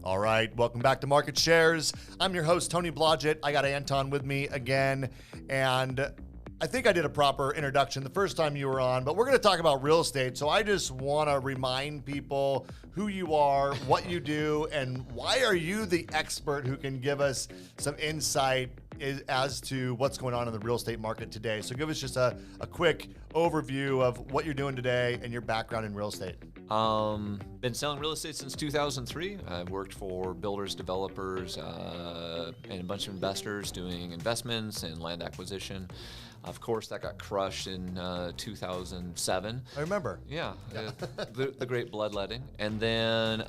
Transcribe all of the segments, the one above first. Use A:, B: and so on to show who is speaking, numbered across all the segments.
A: All right, welcome back to Market Shares. I'm your host, Tony Blodgett. I got Anton with me again, and I think I did a proper introduction the first time you were on, but we're going to talk about real estate. So I just want to remind people who you are, what you do, and why are you the expert who can give us some insight as to what's going on in the real estate market today. So give us just a quick overview of what you're doing today and your background in real estate.
B: Been selling real estate since 2003. I've worked for builders, developers, and a bunch of investors doing investments and land acquisition. Of course, that got crushed in 2007.
A: I remember.
B: Yeah, the great bloodletting. And then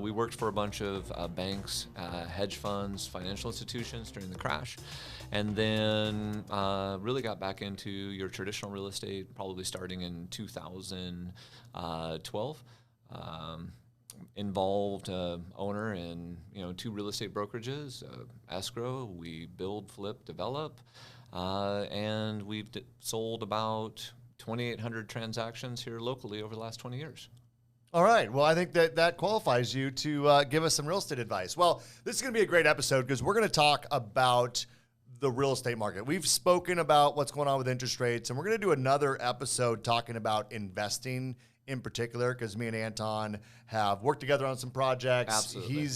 B: we worked for a bunch of banks, hedge funds, financial institutions during the crash. And then really got back into your traditional real estate, probably starting in 2012. Involved owner in 2 real estate brokerages, escrow. We build, flip, develop. And we've sold about 2,800 transactions here locally over the last 20 years.
A: All right. Well, I think that qualifies you to give us some real estate advice. Well, this is going to be a great episode because we're going to talk about the real estate market. We've spoken about what's going on with interest rates, and we're going to do another episode talking about investing in particular because me and Anton have worked together on some projects.
B: Absolutely.
A: He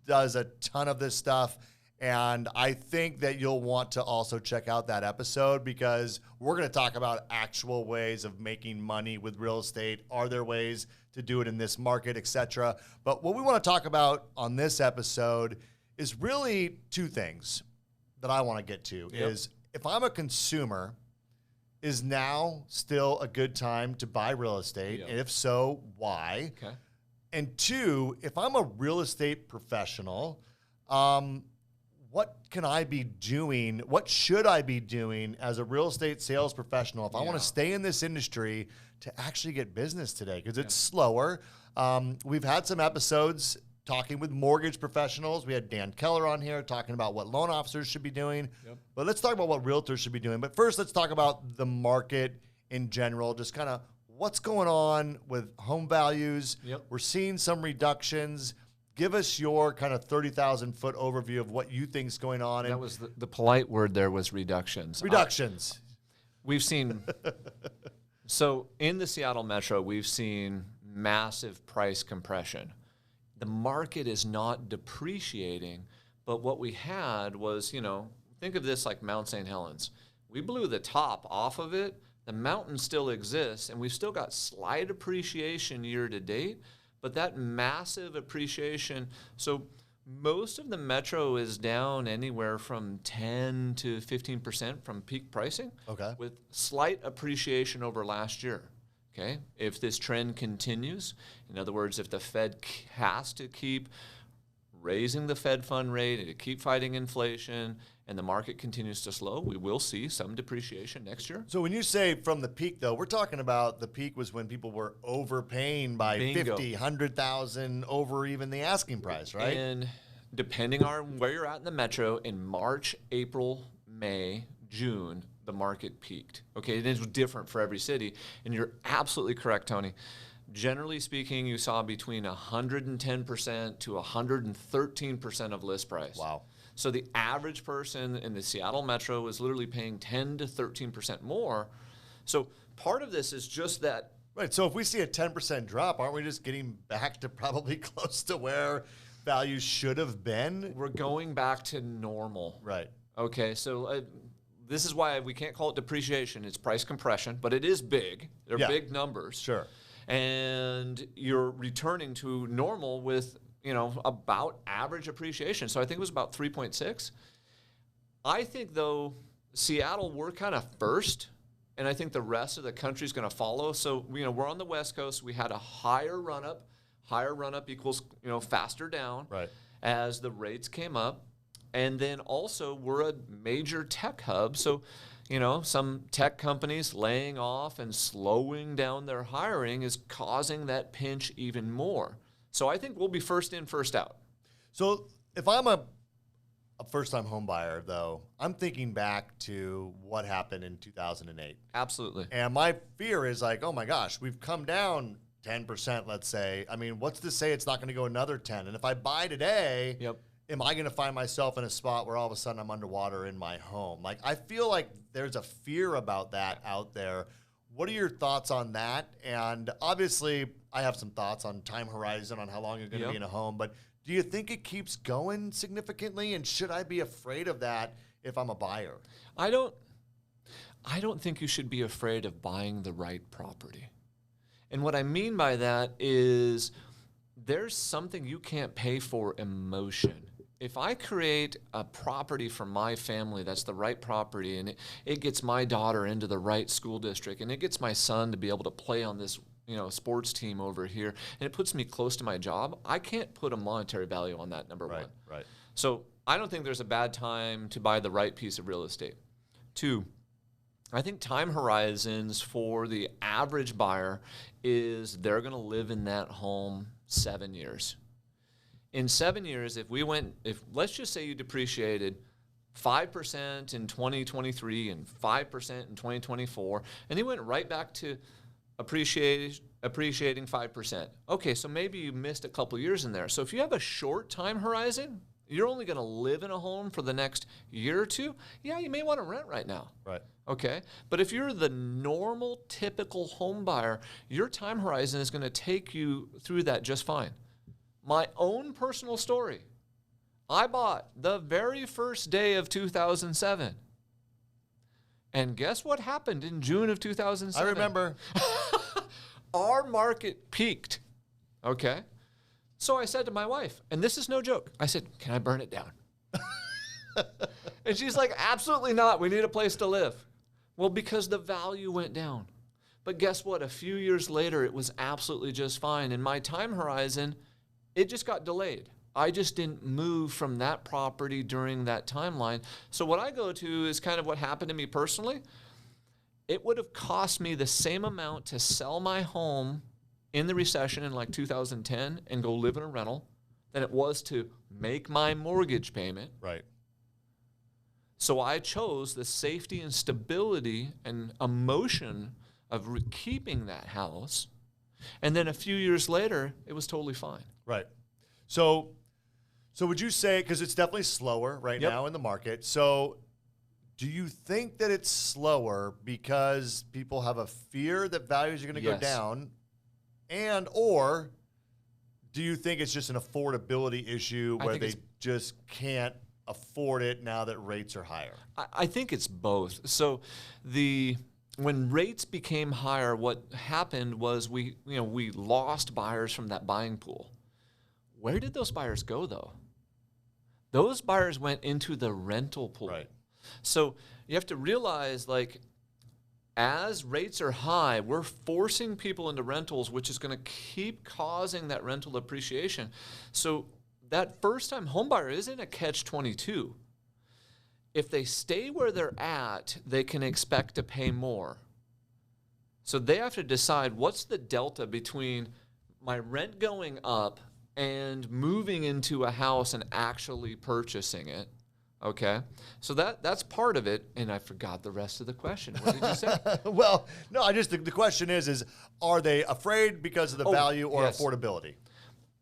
A: does a ton of this stuff. And I think that you'll want to also check out that episode because we're going to talk about actual ways of making money with real estate. Are there ways to do it in this market, etc.? But what we want to talk about on this episode is really 2 things that I want to get to.
B: Yep.
A: Is if I'm a consumer, is now still a good time to buy real estate?
B: Yep.
A: And if so, why?
B: Okay.
A: And 2, if I'm a real estate professional, what can I be doing? What should I be doing as a real estate sales professional if I want to stay in this industry to actually get business today? Because it's slower. We've had some episodes talking with mortgage professionals. We had Dan Keller on here talking about what loan officers should be doing. Yep. But let's talk about what realtors should be doing. But first, let's talk about the market in general, just kind of what's going on with home values.
B: Yep.
A: We're seeing some reductions. Give us your kind of 30,000-foot overview of what you think is going on.
B: That was the polite word there was reductions.
A: Reductions.
B: We've seen, so in the Seattle metro, we've seen massive price compression. The market is not depreciating, but what we had was, think of this like Mount St. Helens. We blew the top off of it. The mountain still exists, and we've still got slight appreciation year to date. But that massive appreciation, so most of the metro is down anywhere from 10 to 15% from peak pricing.
A: Okay.
B: With slight appreciation over last year. Okay. If this trend continues, in other words, if the Fed has to keep raising the Fed fund rate and to keep fighting inflation and the market continues to slow, we will see some depreciation next year.
A: So when you say from the peak, though, we're talking about the peak was when people were overpaying by
B: Bingo.
A: 50, 100,000 over even the asking price, right?
B: And depending on where you're at in the metro, in March, April, May, June, the market peaked. Okay, it is different for every city. And you're absolutely correct, Tony. Generally speaking, you saw between 110% to 113% of list price.
A: Wow.
B: So the average person in the Seattle metro was literally paying 10 to 13% more. So part of this is just that.
A: Right. So if we see a 10% drop, aren't we just getting back to probably close to where values should have been?
B: We're going back to normal.
A: Right.
B: Okay, so this is why we can't call it depreciation. It's price compression, but it is big. They're big numbers.
A: Sure.
B: And you're returning to normal with, about average appreciation. So I think it was about 3.6. I think, though, Seattle, we're kind of first, and I think the rest of the country is going to follow. So, we're on the West Coast. We had a higher run-up. Higher run-up equals, faster down as the rates came up. And then also we're a major tech hub. So, some tech companies laying off and slowing down their hiring is causing that pinch even more. So I think we'll be first in, first out.
A: So if I'm a first-time home buyer, though, I'm thinking back to what happened in 2008.
B: Absolutely.
A: And my fear is like, oh my gosh, we've come down 10%, let's say. I mean, what's to say it's not going to go another 10? And if I buy today, am I going to find myself in a spot where all of a sudden I'm underwater in my home? Like, I feel like there's a fear about that out there. What are your thoughts on that? And obviously, I have some thoughts on time horizon, on how long you're going to be in a home. But do you think it keeps going significantly? And should I be afraid of that if I'm a buyer?
B: I don't think you should be afraid of buying the right property. And what I mean by that is there's something you can't pay for: emotion. If I create a property for my family that's the right property, and it gets my daughter into the right school district, and it gets my son to be able to play on this sports team over here, and it puts me close to my job, I can't put a monetary value on that, number one.
A: Right.
B: So I don't think there's a bad time to buy the right piece of real estate. Two, I think time horizons for the average buyer is they're going to live in that home 7 years. In 7 years, if let's just say you depreciated 5% in 2023 and 5% in 2024, and you went right back to appreciating 5%. Okay, so maybe you missed a couple years in there. So if you have a short time horizon, you're only going to live in a home for the next year or two, yeah, you may want to rent right now.
A: Right.
B: Okay, but if you're the normal, typical home buyer, your time horizon is going to take you through that just fine. My own personal story. I bought the very first day of 2007. And guess what happened in June of 2007?
A: I remember.
B: Our market peaked. Okay? So I said to my wife, and this is no joke, I said, can I burn it down? And she's like, absolutely not. We need a place to live. Well, because the value went down. But guess what? A few years later, it was absolutely just fine. And my time horizon, it just got delayed. I just didn't move from that property during that timeline. So what I go to is kind of what happened to me personally. It would have cost me the same amount to sell my home in the recession in like 2010 and go live in a rental than it was to make my mortgage payment.
A: Right.
B: So I chose the safety and stability and emotion of keeping that house. And then a few years later, it was totally fine.
A: Right. So would you say, because it's definitely slower right now in the market, so do you think that it's slower because people have a fear that values are going to go down, or do you think it's just an affordability issue where they just can't afford it now that rates are higher?
B: I think it's both. So when rates became higher, what happened was we lost buyers from that buying pool. Where did those buyers go, though? Those buyers went into the rental pool.
A: Right.
B: So you have to realize, like, as rates are high, we're forcing people into rentals, which is going to keep causing that rental appreciation. So that first-time home buyer is in a catch-22. If they stay where they're at, they can expect to pay more. So they have to decide, what's the delta between my rent going up and moving into a house and actually purchasing it? Okay, so that's part of it, and I forgot the rest of the question. What did you say?
A: Well, no, the question is are they afraid because of the value or affordability?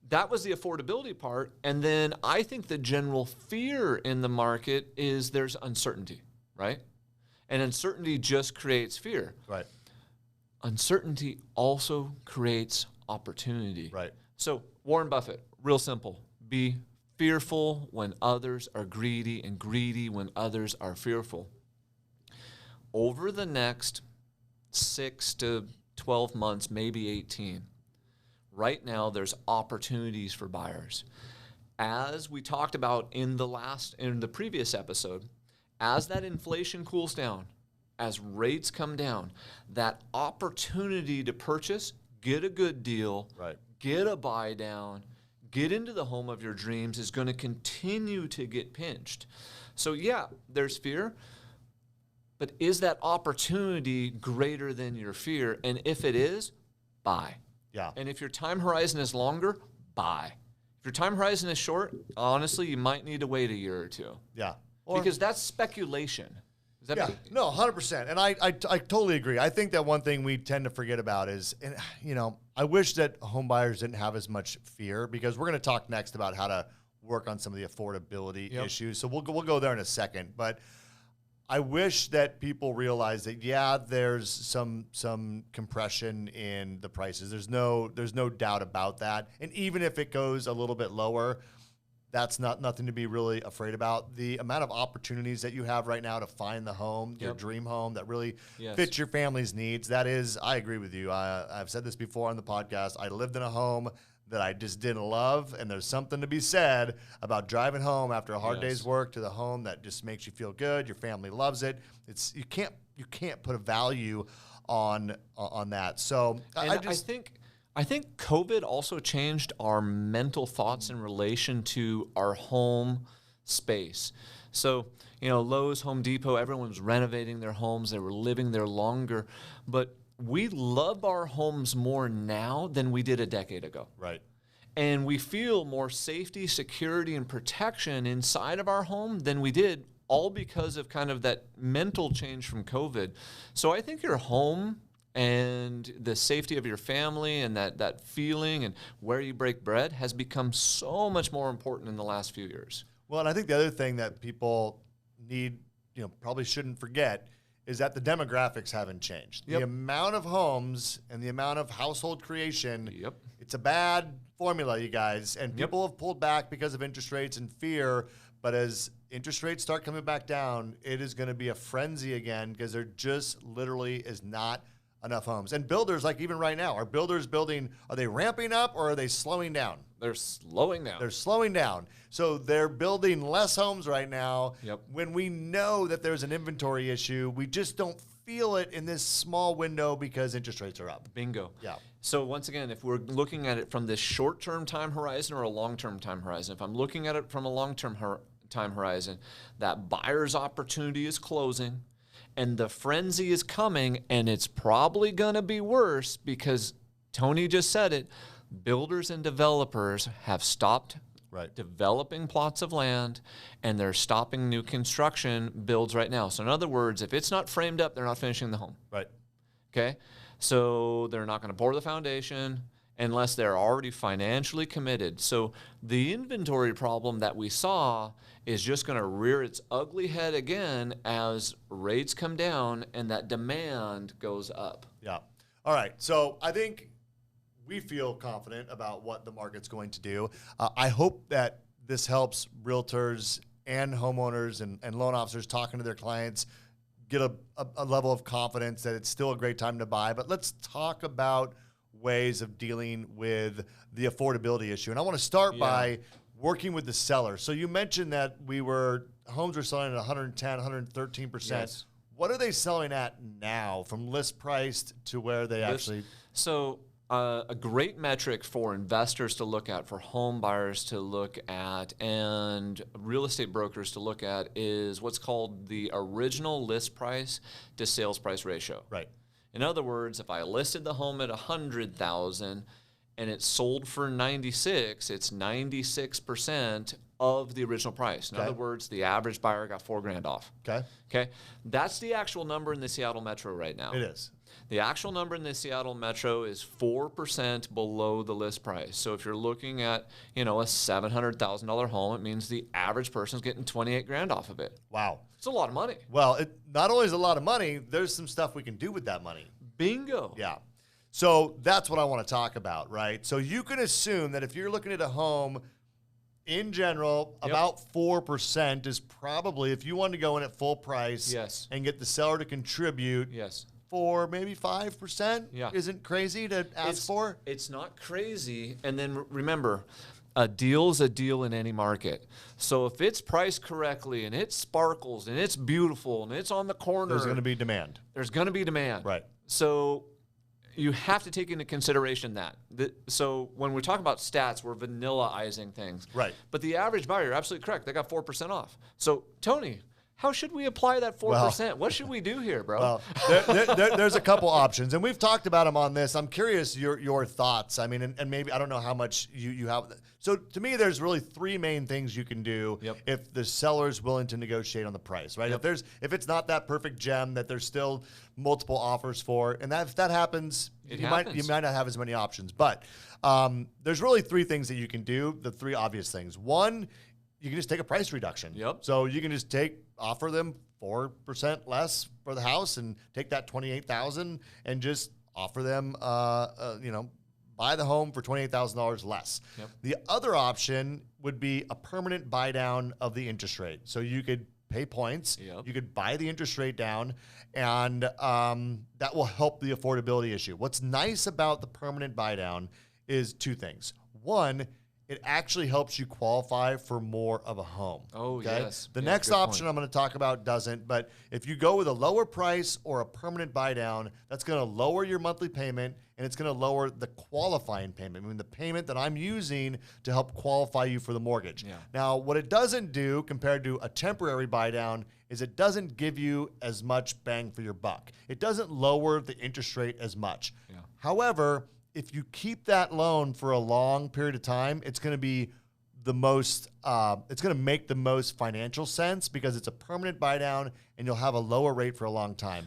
B: That was the affordability part, and then I think the general fear in the market is there's uncertainty, right? And uncertainty just creates fear.
A: Right.
B: Uncertainty also creates opportunity.
A: Right.
B: So Warren Buffett, real simple, be fearful when others are greedy and greedy when others are fearful. Over the next 6 to 12 months, maybe 18, right now there's opportunities for buyers. As we talked about in the previous episode, as that inflation cools down, as rates come down, that opportunity to purchase, get a good deal, get a buy down, get into the home of your dreams is going to continue to get pinched. So yeah, there's fear, but is that opportunity greater than your fear? And if it is, buy.
A: Yeah.
B: And if your time horizon is longer, buy. If your time horizon is short, honestly, you might need to wait a year or two.
A: Yeah.
B: Because that's speculation. Is that
A: Yeah, no, 100%. And I totally agree. I think that one thing we tend to forget about is, and I wish that home buyers didn't have as much fear, because we're going to talk next about how to work on some of the affordability issues. So we'll go there in a second. But I wish that people realize that, yeah, there's some compression in the prices. There's no doubt about that. And even if it goes a little bit lower, that's nothing to be really afraid about. The amount of opportunities that you have right now to find the home, your dream home that really fits your family's needs, that is, I agree with you. I've said this before on the podcast. I lived in a home that I just didn't love, and there's something to be said about driving home after a hard day's work to the home that just makes you feel good. Your family loves it. You can't put a value on that. So
B: I think COVID also changed our mental thoughts in relation to our home space. So, Lowe's, Home Depot, everyone's renovating their homes. They were living there longer. But we love our homes more now than we did a decade ago.
A: Right.
B: And we feel more safety, security, and protection inside of our home than we did, all because of kind of that mental change from COVID. So I think your home and the safety of your family and that feeling and where you break bread has become so much more important in the last few years.
A: Well, and I think the other thing that people need, probably shouldn't forget, is that the demographics haven't changed. The amount of homes and the amount of household creation, it's a bad formula, you guys. And people have pulled back because of interest rates and fear. But as interest rates start coming back down, it is going to be a frenzy again, because there just literally is not enough homes. And builders, like even right now, are builders building, are they ramping up or are they slowing down?
B: They're slowing down.
A: They're slowing down. So they're building less homes right now. When we know that there's an inventory issue, we just don't feel it in this small window because interest rates are up.
B: Bingo.
A: Yeah.
B: So once again, if we're looking at it from this short-term time horizon or a long-term time horizon, if I'm looking at it from a long-term time horizon, that buyer's opportunity is closing, and the frenzy is coming, and it's probably going to be worse because Tony just said it. Builders and developers have stopped developing plots of land, and they're stopping new construction builds right now. So in other words, if it's not framed up, they're not finishing the home.
A: Right.
B: Okay? So they're not going to pour the foundation unless they're already financially committed. So the inventory problem that we saw is just going to rear its ugly head again as rates come down and that demand goes up.
A: Yeah. All right. So I think we feel confident about what the market's going to do. I hope that this helps realtors and homeowners and loan officers talking to their clients get a level of confidence that it's still a great time to buy. But let's talk about ways of dealing with the affordability issue. And I want to start by working with the seller. So you mentioned that homes were selling at 110, 113%.
B: Yes.
A: What are they selling at now from list priced to where they actually?
B: So a great metric for investors to look at, for home buyers to look at, and real estate brokers to look at is what's called the original list price to sales price ratio.
A: Right.
B: In other words, if I listed the home at $100,000 and it sold for $96,000, it's 96% of the original price. In other words, the average buyer got $4,000 off. Okay. That's the actual number in the Seattle Metro right now.
A: It is.
B: The actual number in the Seattle Metro is 4% below the list price. So if you're looking at, a $700,000 home, it means the average person's getting $28,000 off of it.
A: Wow.
B: It's a lot of money.
A: Well, it not only is a lot of money, there's some stuff we can do with that money.
B: Bingo.
A: Yeah. So that's what I want to talk about, right? So you can assume that if you're looking at a home in general, about 4% is probably, if you wanted to go in at full price and get the seller to contribute, 4, maybe 5%, isn't crazy to ask for.
B: It's not crazy. And then remember, a deal's a deal in any market. So if it's priced correctly and it sparkles and it's beautiful and it's on the corner,
A: there's going to be demand.
B: There's going to be demand.
A: Right.
B: So you have to take into consideration that. So when we talk about stats, we're vanilla-izing things.
A: Right.
B: But the average buyer, you're absolutely correct. They got 4% off. So, Tony, How should we apply that 4%? What should we do here, bro?
A: Well, there's a couple options, and we've talked about them on this. I'm curious your thoughts. I mean, and maybe I don't know how much you have. So to me, there's really three main things you can do if the seller's willing to negotiate on the price, right? If it's not that perfect gem that there's still multiple offers for, and if that happens, you might not have as many options. But there's really three things that you can do. The three obvious things. One, you can just take a price reduction. So you can just offer them 4% less for the house and take that $28,000 and just offer them, buy the home for $28,000 less. The other option would be a permanent buy down of the interest rate. So you could pay points, you could buy the interest rate down, and that will help the affordability issue. What's nice about the permanent buy down is two things. One, it actually helps you qualify for more of a home.
B: Yes.
A: The next option I'm going to talk about doesn't, but if you go with a lower price or a permanent buy down, that's going to lower your monthly payment, and it's going to lower the qualifying payment. I mean, the payment that I'm using to help qualify you for the mortgage. Now, what it doesn't do compared to a temporary buy down is it doesn't give you as much bang for your buck. It doesn't lower the interest rate as much. However, if you keep that loan for a long period of time, it's going to be the most, it's going to make the most financial sense because it's a permanent buy down and you'll have a lower rate for a long time.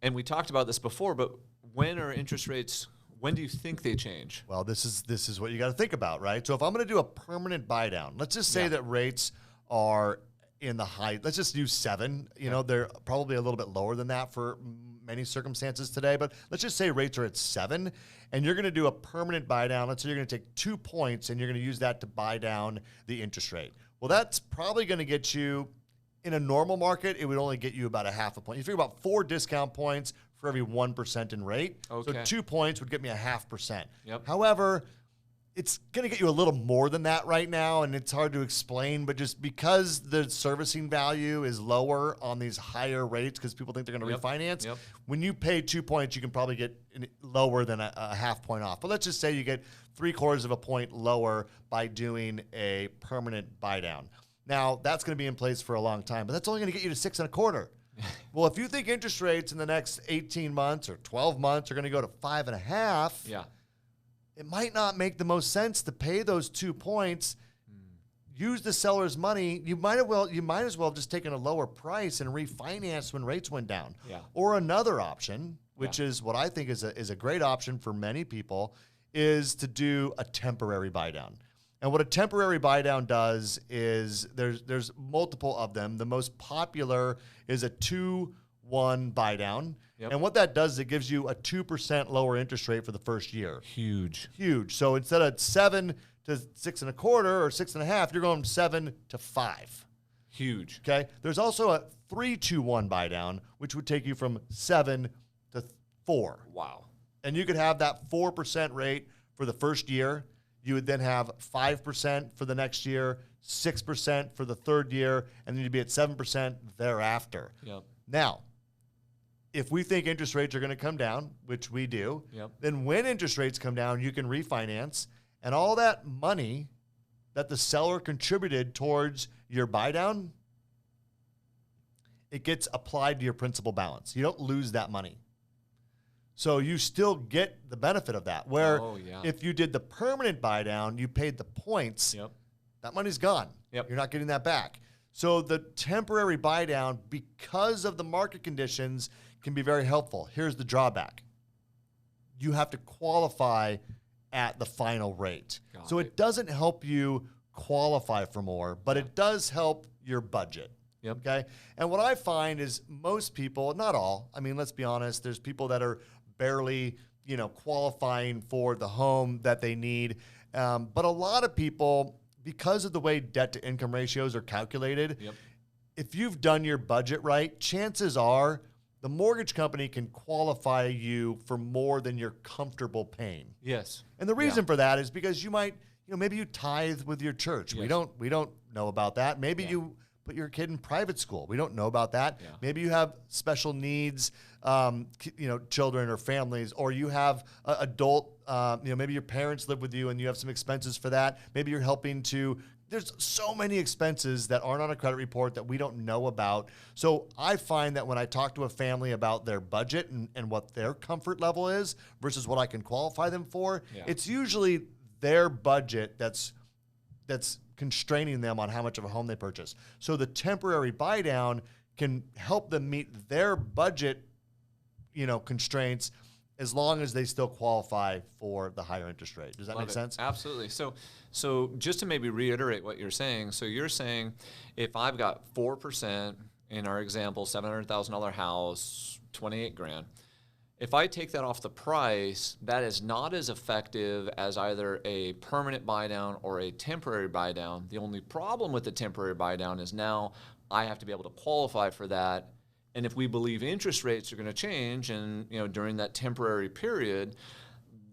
B: And we talked about this before, but when are interest rates, when do you think they change?
A: Well, this is what you got to think about, right? So if I'm going to do a permanent buy down, let's just say that rates are in the high, let's just use 7. They're probably a little bit lower than that for many circumstances today, but let's just say rates are at 7 and you're going to do a permanent buy down. Let's say you're going to take 2 points and you're going to use that to buy down the interest rate. Well, that's probably going to get you, in a normal market, it would only get you about a half a point. You figure about 4 discount points for every 1% in rate. So 2 points would get me a 0.5%. However, it's going to get you a little more than that right now, and it's hard to explain, but just because the servicing value is lower on these higher rates because people think they're going to refinance, when you pay 2 points, you can probably get lower than a half point off. But let's just say you get 3/4 of a point lower by doing a permanent buy down. Now, that's going to be in place for a long time, but that's only going to get you to 6.25. Well, if you think interest rates in the next 18 months or 12 months are going to go to 5.5, it might not make the most sense to pay those 2 points, use the seller's money. You might as well have just taken a lower price and refinance when rates went down. Or another option, which is what I think is a great option for many people, is to do a temporary buy down. And what a temporary buy down does is there's multiple of them. The most popular is a 2-1 buy down. And what that does is it gives you a 2% lower interest rate for the first year.
B: Huge.
A: So instead of 7 to 6.25 or 6.5, you're going 7 to 5.
B: Huge.
A: Okay. There's also a 3-2-1 buy down, which would take you from 7 to 4.
B: Wow.
A: And you could have that 4% rate for the first year. You would then have 5% for the next year, 6% for the third year, and then you'd be at 7% thereafter. Now, if we think interest rates are going to come down, which we do, then when interest rates come down, you can refinance, and all that money that the seller contributed towards your buy down, it gets applied to your principal balance. You don't lose that money. So you still get the benefit of that. Where if you did the permanent buy down, you paid the points, that money's gone. You're not getting that back. So the temporary buy down, because of the market conditions, can be very helpful. Here's the drawback. You have to qualify at the final rate. So it doesn't help you qualify for more, but it does help your budget. Okay? And what I find is most people, not all, I mean, let's be honest, there's people that are barely, qualifying for the home that they need. But a lot of people, because of the way debt to income ratios are calculated, if you've done your budget right, chances are the mortgage company can qualify you for more than you're comfortable paying. And the reason for that is because you might, maybe you tithe with your church. We don't know about that. Maybe you put your kid in private school. We don't know about that. Maybe you have special needs, children or families, or you have adult maybe your parents live with you and you have some expenses for that. Maybe you're helping to. There's so many expenses that aren't on a credit report that we don't know about. So I find that when I talk to a family about their budget and what their comfort level is versus what I can qualify them for, it's usually their budget that's constraining them on how much of a home they purchase. So the temporary buy down can help them meet their budget, constraints, as long as they still qualify for the higher interest rate. Does that make sense?
B: Absolutely. So just to maybe reiterate what you're saying, so you're saying if I've got 4% in our example, $700,000 house, 28 grand, if I take that off the price, that is not as effective as either a permanent buy down or a temporary buy down. The only problem with the temporary buy down is now I have to be able to qualify for that. And if we believe interest rates are going to change and during that temporary period,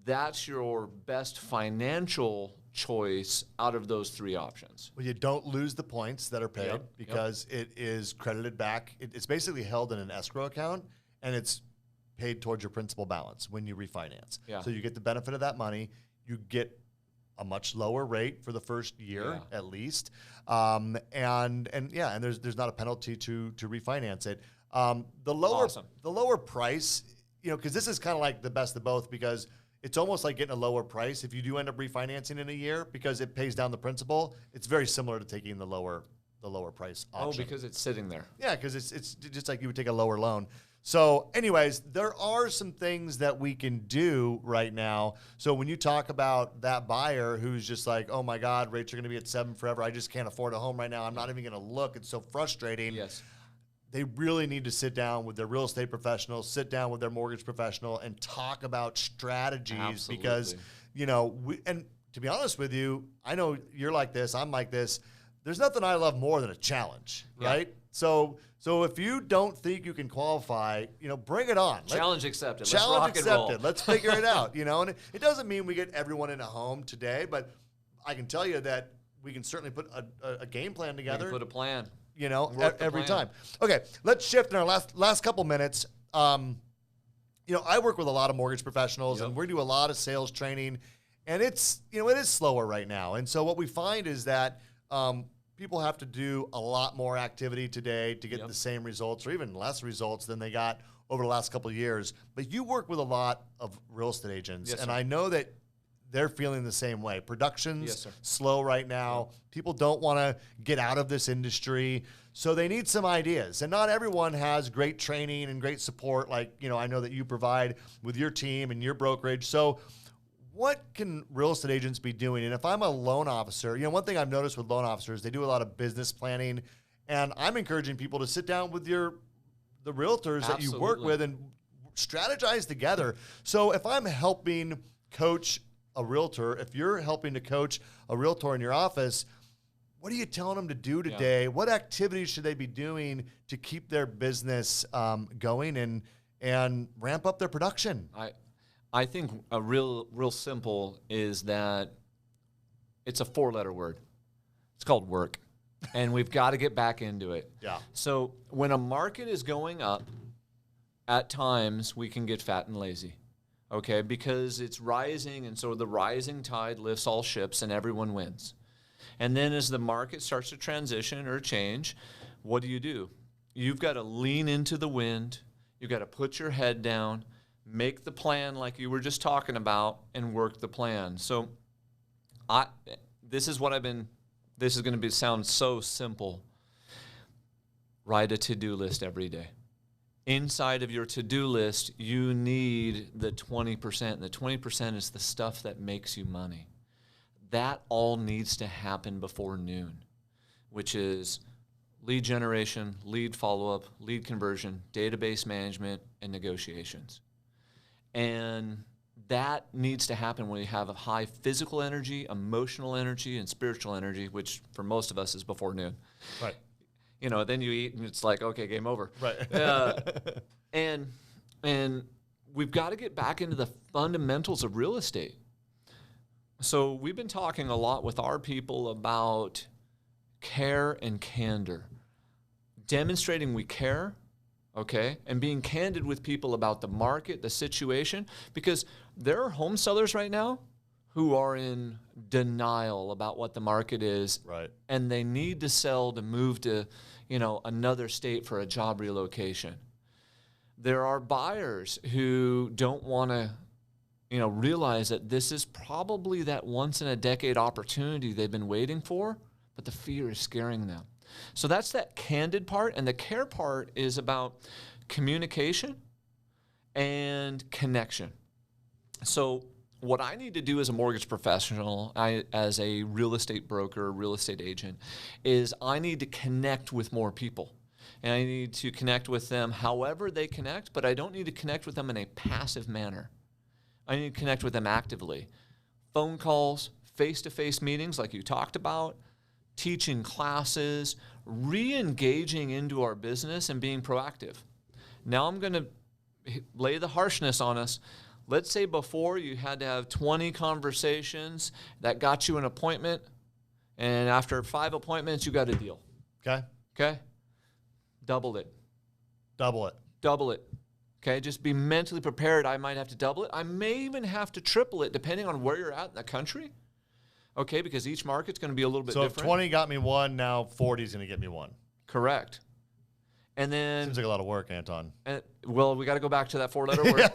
B: that's your best financial choice out of those three options.
A: Well, you don't lose the points that are paid because it is credited back. It's basically held in an escrow account, and it's paid towards your principal balance when you refinance.
B: Yeah.
A: So you get the benefit of that money. You get a much lower rate for the first year at least, and there's not a penalty to refinance it. The lower price, because this is kind of like the best of both, because it's almost like getting a lower price if you do end up refinancing in a year because it pays down the principal. It's very similar to taking the lower price option.
B: Oh, because it's sitting there.
A: Yeah, because it's just like you would take a lower loan. So anyways, there are some things that we can do right now. So when you talk about that buyer who's just like, oh my God, rates are going to be at 7 forever. I just can't afford a home right now. I'm not even going to look. It's so frustrating.
B: Yes.
A: They really need to sit down with their real estate professional, sit down with their mortgage professional, and talk about strategies.
B: Absolutely.
A: Because, and to be honest with you, I know you're like this, I'm like this. There's nothing I love more than a challenge, right? So if you don't think you can qualify, bring it on.
B: Challenge accepted.
A: Challenge
B: Let's rock
A: accepted.
B: and roll.
A: Let's figure it out, and it doesn't mean we get everyone in a home today, but I can tell you that we can certainly put a game plan together.
B: We can put a plan.
A: Every time. Okay, let's shift in our last couple minutes. I work with a lot of mortgage professionals, and we do a lot of sales training, and it's, it is slower right now. And so what we find is that people have to do a lot more activity today to get the same results or even less results than they got over the last couple of years. But you work with a lot of real estate agents, and I know that they're feeling the same way. Production's slow right now. People don't want to get out of this industry, so they need some ideas. And not everyone has great training and great support like, I know that you provide with your team and your brokerage. So what can real estate agents be doing? And if I'm a loan officer, one thing I've noticed with loan officers, they do a lot of business planning, and I'm encouraging people to sit down with the realtors that you work with and strategize together. So if I'm helping coach a realtor, if you're helping to coach a realtor in your office, what are you telling them to do today? Yeah. What activities should they be doing to keep their business going and ramp up their production?
B: I think a real simple is that it's a 4-letter word. It's called work. And we've got to get back into it.
A: Yeah.
B: So when a market is going up, at times we can get fat and lazy. Okay, because it's rising, and so the rising tide lifts all ships and everyone wins. And then as the market starts to transition or change, what do? You've got to lean into the wind. You've got to put your head down, make the plan like you were just talking about, and work the plan. So this is going to sound so simple. Write a to-do list every day. Inside of your to-do list, you need the 20%. And the 20% is the stuff that makes you money. That all needs to happen before noon, which is lead generation, lead follow-up, lead conversion, database management, and negotiations. And that needs to happen when you have a high physical energy, emotional energy, and spiritual energy, which for most of us is before noon.
A: Right.
B: Then you eat, and it's like, okay, game over.
A: Right.
B: And we've got to get back into the fundamentals of real estate. So we've been talking a lot with our people about care and candor, demonstrating we care, okay, and being candid with people about the market, the situation, because there are home sellers right now who are in denial about what the market is,
A: Right.
B: and they need to sell to move to, another state for a job relocation. There are buyers who don't want to, realize that this is probably that once in a decade opportunity they've been waiting for, but the fear is scaring them. So that's that candid part, and the care part is about communication and connection. So what I need to do as a mortgage professional, as a real estate broker, real estate agent, is I need to connect with more people. And I need to connect with them however they connect, but I don't need to connect with them in a passive manner. I need to connect with them actively. Phone calls, face-to-face meetings like you talked about, teaching classes, re-engaging into our business and being proactive. Now I'm going to lay the harshness on us. Let's say before you had to have 20 conversations that got you an appointment, and after 5 appointments, you got a deal. Okay? Double it.
A: Double it.
B: Double it. Okay? Just be mentally prepared. I might have to double it. I may even have to triple it depending on where you're at in the country. Okay? Because each market's going to be a little bit different.
A: So if 20 got me 1, now 40 is going to get me 1.
B: Correct. And then...
A: Seems like a lot of work, Anton.
B: Well, we got to go back to that 4-letter word.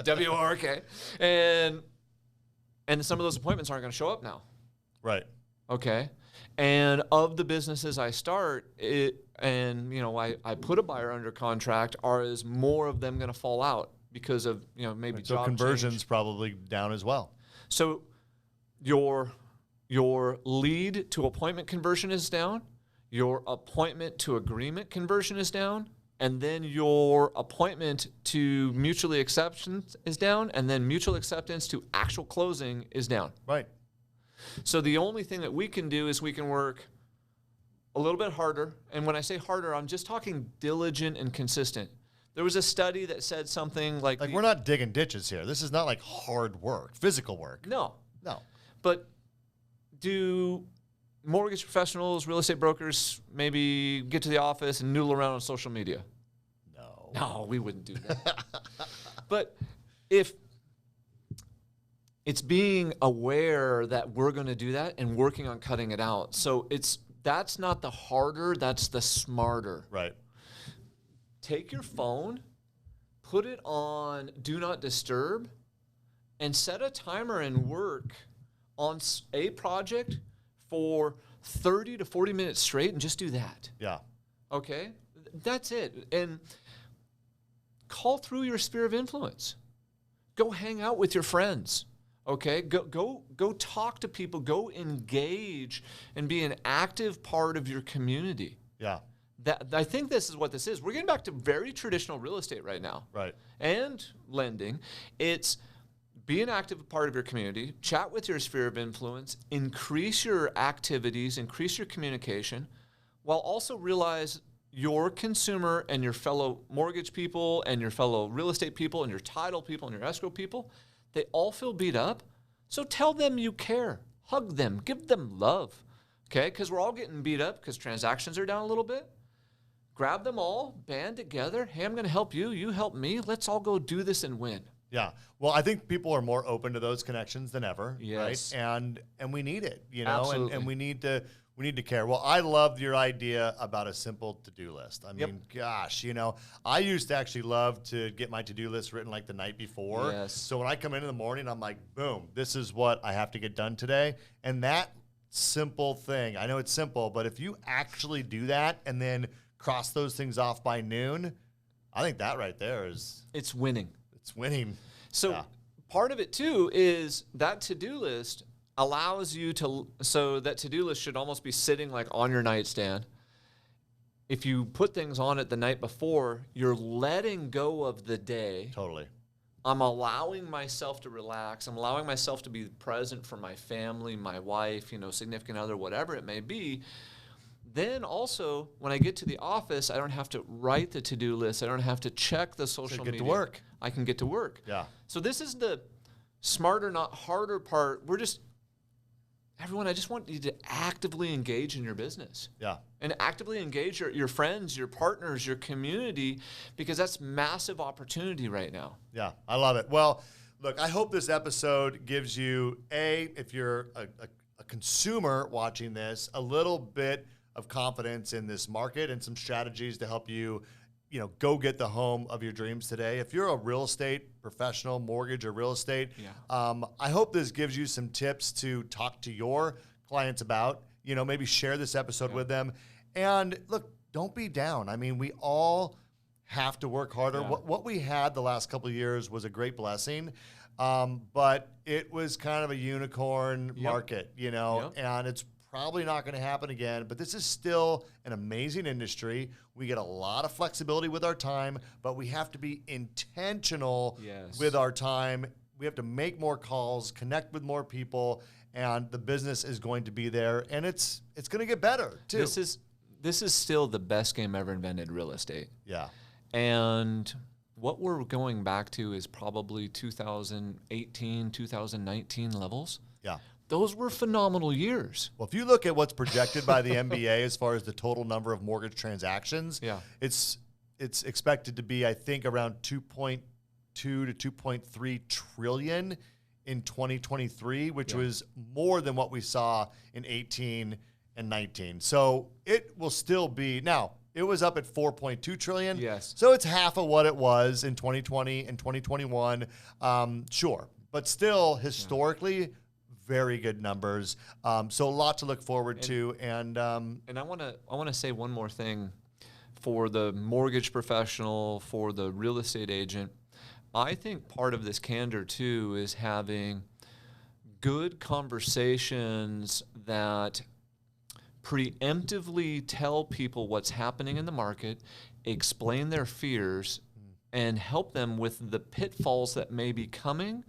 B: W-O-R-K. And some of those appointments aren't going to show up now.
A: Right.
B: Okay. And of the businesses I start, I put a buyer under contract, is more of them going to fall out because of, maybe job
A: conversions
B: change.
A: Probably down as well.
B: So your lead to appointment conversion is down. Your appointment to agreement conversion is down. And then your appointment to mutually acceptance is down. And then mutual acceptance to actual closing is down.
A: Right.
B: So the only thing that we can do is we can work a little bit harder. And when I say harder, I'm just talking diligent and consistent. There was a study that said something like...
A: we're not digging ditches here. This is not like hard work, physical work.
B: No.
A: But
B: do mortgage professionals, real estate brokers maybe get to the office and noodle around on social media? No, we wouldn't do that. But if... it's being aware that we're going to do that and working on cutting it out. So that's not the harder, that's the smarter.
A: Right.
B: Take your phone, put it on Do Not Disturb, and set a timer and work on a project for 30 to 40 minutes straight and just do that.
A: Yeah.
B: Okay? That's it. And call through your sphere of influence. Go hang out with your friends. Okay, go talk to people, go engage and be an active part of your community.
A: Yeah.
B: I think this is what this is. We're getting back to very traditional real estate right now.
A: Right.
B: And lending. It's be an active part of your community, chat with your sphere of influence, increase your activities, increase your communication, while also realize your consumer and your fellow mortgage people and your fellow real estate people and your title people and your escrow people, they all feel beat up. So tell them you care. Hug them. Give them love. Okay? Because we're all getting beat up because transactions are down a little bit. Grab them all, band together. Hey, I'm going to help you. You help me. Let's all go do this and win.
A: Yeah. Well, I think people are more open to those connections than ever.
B: Yes.
A: Right? And we need it,
B: Absolutely.
A: and we need to care. Well, I loved your idea about a simple to-do list. I mean, gosh, I used to actually love to get my to-do list written like the night before.
B: Yes.
A: So when I come in the morning, I'm like, boom, this is what I have to get done today. And that simple thing, I know it's simple, but if you actually do that and then cross those things off by noon, I think that right there is...
B: It's winning.
A: It's winning.
B: So part of it, too, is that to-do list allows you to, so that to-do list should almost be sitting like on your nightstand. If you put things on it the night before, you're letting go of the day.
A: Totally.
B: I'm allowing myself to relax. I'm allowing myself to be present for my family, my wife, significant other, whatever it may be. Then also, when I get to the office, I don't have to write the to-do list. I don't have to check the social media.
A: Get to work.
B: I can get to work.
A: Yeah.
B: So this is the smarter, not harder part. everyone, I just want you to actively engage in your business.
A: Yeah.
B: And actively engage your friends, your partners, your community, because that's massive opportunity right now.
A: Yeah, I love it. Well, look, I hope this episode gives you, if you're a consumer watching this, a little bit of confidence in this market and some strategies to help you, go get the home of your dreams today. If you're a real estate professional, mortgage or real estate, I hope this gives you some tips to talk to your clients about, maybe share this episode with them. And look, don't be down. I mean, we all have to work harder.
B: Yeah.
A: What we had the last couple of years was a great blessing, but it was kind of a unicorn market, and it's probably not going to happen again. But this is still an amazing industry. We get a lot of flexibility with our time, but we have to be intentional with our time. We have to make more calls, connect with more people, and the business is going to be there, and it's going to get better too.
B: This is still the best game ever invented, real estate.
A: Yeah.
B: And what we're going back to is probably 2018, 2019 levels.
A: Yeah.
B: Those were phenomenal years.
A: Well, if you look at what's projected by the MBA as far as the total number of mortgage transactions, it's expected to be, I think, around 2.2 to 2.3 trillion in 2023, which was more than what we saw in 18 and 19. So it will still be, now it was up at 4.2 trillion.
B: Yes.
A: So it's half of what it was in 2020 and 2021. Sure. But still historically, very good numbers. So a lot to look forward to. And
B: I want to say one more thing for the mortgage professional, for the real estate agent. I think part of this candor too is having good conversations that preemptively tell people what's happening in the market, explain their fears, and help them with the pitfalls that may be coming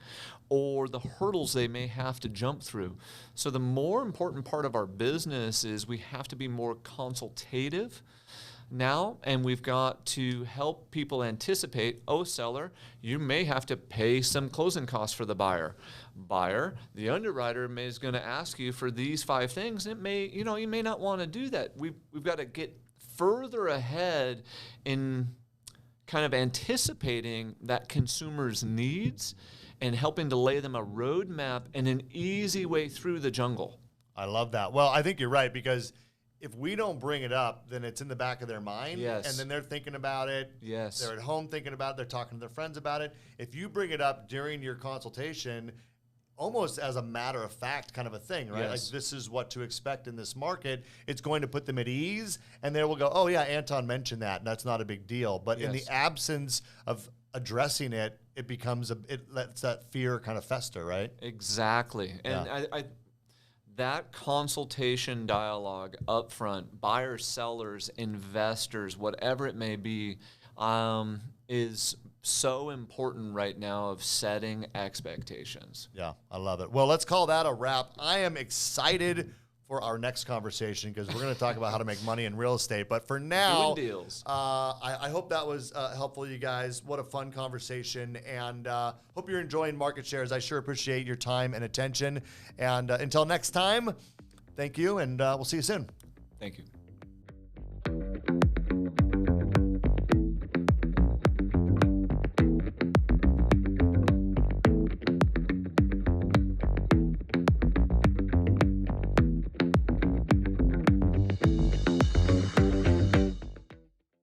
B: or the hurdles they may have to jump through. So the more important part of our business is we have to be more consultative now, and we've got to help people anticipate, seller, you may have to pay some closing costs for the buyer. Buyer, the underwriter is going to ask you for these 5 things. It may, you may not want to do that. We've got to get further ahead in kind of anticipating that consumer's needs and helping to lay them a roadmap and an easy way through the jungle.
A: I love that. Well, I think you're right, because if we don't bring it up, then it's in the back of their mind.
B: Yes.
A: And then they're thinking about it.
B: Yes.
A: They're at home thinking about it. They're talking to their friends about it. If you bring it up during your consultation, almost as a matter of fact kind of a thing, right?
B: Yes.
A: Like, this is what to expect in this market. It's going to put them at ease, and they will go, oh yeah, Anton mentioned that, and that's not a big deal. But in the absence of addressing it, it becomes it lets that fear kind of fester, right?
B: Exactly. And I that consultation dialogue up front, buyers, sellers, investors, whatever it may be, is so important right now of setting expectations.
A: Yeah, I love it. Well, let's call that a wrap. I am excited for our next conversation because we're going to talk about how to make money in real estate. But for now,
B: doing deals.
A: I hope that was helpful, you guys. What a fun conversation. And hope you're enjoying market shares. I sure appreciate your time and attention. And until next time, thank you, and we'll see you soon.
B: Thank you.